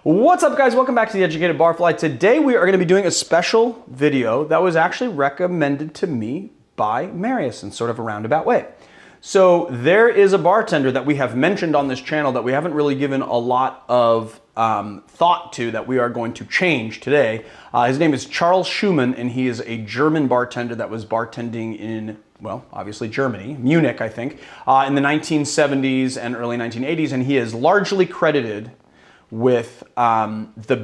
What's up, guys? Welcome back to The Educated Barfly. Today we are going to be doing a special video that was actually recommended to me by Marius in sort of a roundabout way. So there is a bartender that we have mentioned on this channel that we haven't really given a lot of thought to, that we are going to change today. His name is Charles Schumann, and he is a German bartender that was bartending in, well, obviously Germany, Munich, I think, in the 1970s and early 1980s, and he is largely credited with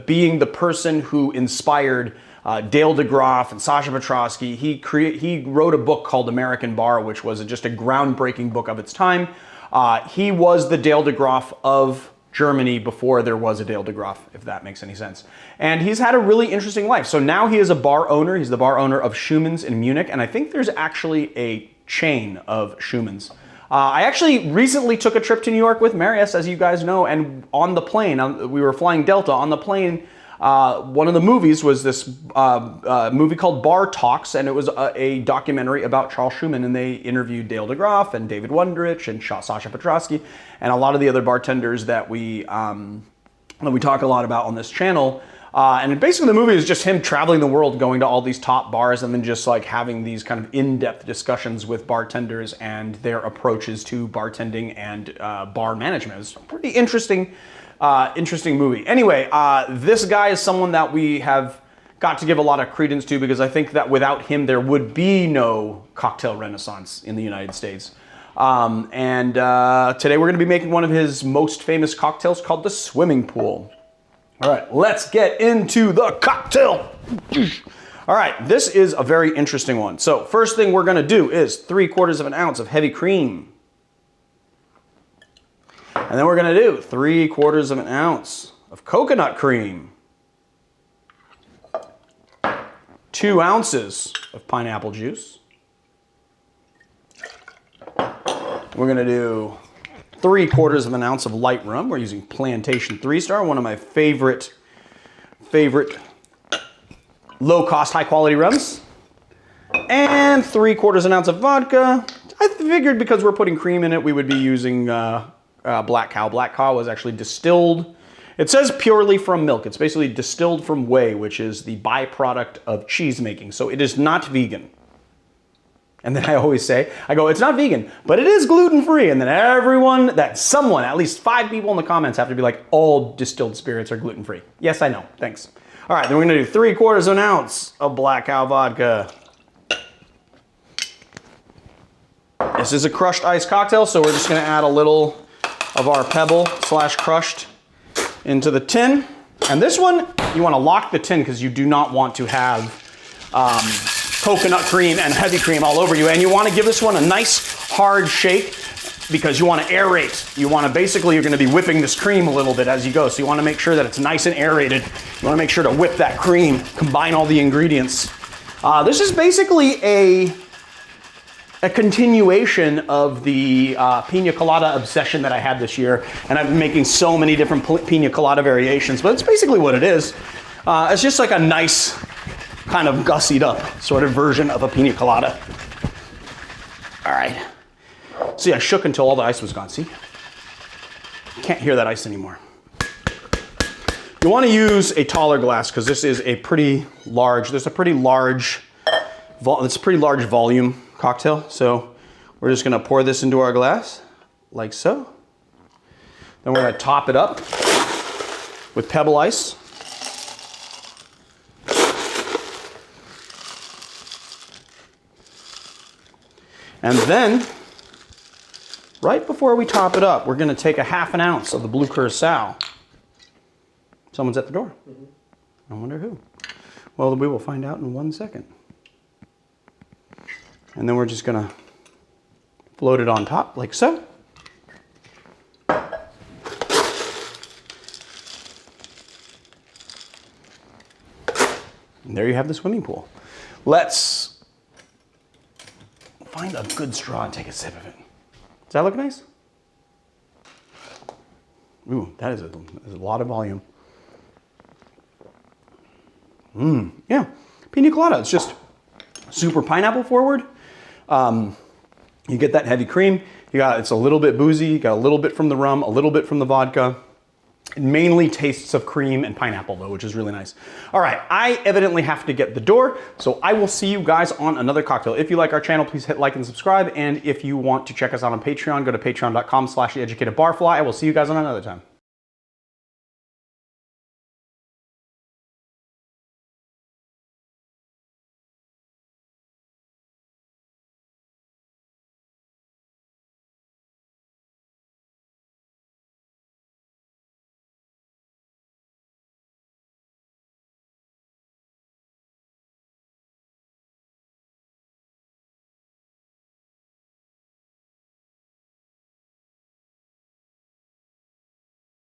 being the person who inspired Dale DeGroff and Sasha Petrosky. He wrote a book called American Bar, which was just a groundbreaking book of its time. He was the Dale DeGroff of Germany before there was a Dale DeGroff, if that makes any sense. And he's had a really interesting life. So now he is a bar owner. He's the bar owner of Schumann's in Munich, and I think there's actually a chain of Schumann's. I actually recently took a trip to New York with Marius, as you guys know, and on the plane, we were flying Delta. On the plane, one of the movies was this movie called Bar Talks, and it was a documentary about Charles Schumann, and they interviewed Dale DeGroff and David Wondrich and Sasha Petrosky and a lot of the other bartenders that we talk a lot about on this channel. And basically the movie is just him traveling the world, going to all these top bars, and then just like having these kind of in-depth discussions with bartenders and their approaches to bartending and bar management. It's a pretty interesting movie. Anyway, this guy is someone that we have got to give a lot of credence to, because I think that without him there would be no cocktail renaissance in the United States. Today we're going to be making one of his most famous cocktails called the swimming pool. All right, let's get into the cocktail. All right, this is a very interesting one. So first thing we're gonna do is 3/4 of an ounce of heavy cream. And then we're gonna do 3/4 of an ounce of coconut cream. 2 ounces of pineapple juice. We're gonna do 3/4 of an ounce of light rum. We're using Plantation 3-Star, one of my favorite low-cost, high-quality rums. And 3/4 an ounce of vodka. I figured because we're putting cream in it, we would be using Black Cow. Black Cow was actually distilled. It says purely from milk. It's basically distilled from whey, which is the byproduct of cheese making. So it is not vegan. And then I always say, I go, it's not vegan, but it is gluten-free. And then at least 5 people in the comments have to be like, all distilled spirits are gluten-free. Yes, I know, thanks. All right, then we're gonna do 3/4 of an ounce of Black Cow vodka. This is a crushed ice cocktail, so we're just gonna add a little of our pebble / crushed into the tin. And this one, you wanna lock the tin because you do not want to have coconut cream and heavy cream all over you. And you want to give this one a nice hard shake because you want to aerate. You want to basically, you're going to be whipping this cream a little bit as you go. So you want to make sure that it's nice and aerated. You want to make sure to whip that cream, combine all the ingredients. This is basically a continuation of the pina colada obsession that I had this year. And I've been making so many different pina colada variations, but it's basically what it is. It's just like a nice, kind of gussied up sort of version of a pina colada. All right. See, I shook until all the ice was gone. See? Can't hear that ice anymore. You want to use a taller glass because this is a pretty large, it's a pretty large volume cocktail. So we're just going to pour this into our glass like so. Then we're going to top it up with pebble ice. And then, right before we top it up, we're going to take a 1/2 ounce of the blue curacao. Someone's at the door. I wonder who. Well, we will find out in 1 second. And then we're just going to float it on top like so. And there you have the swimming pool. Let's find a good straw and take a sip of it. Does that look nice? Ooh, that is a lot of volume. Yeah, pina colada. It's just super pineapple forward. You get that heavy cream. It's a little bit boozy. You got a little bit from the rum, a little bit from the vodka. It mainly tastes of cream and pineapple though, which is really nice. All right, I evidently have to get the door, so I will see you guys on another cocktail. If you like our channel, please hit like and subscribe. And if you want to check us out on Patreon, go to patreon.com/theeducatedbarfly. I will see you guys on another time.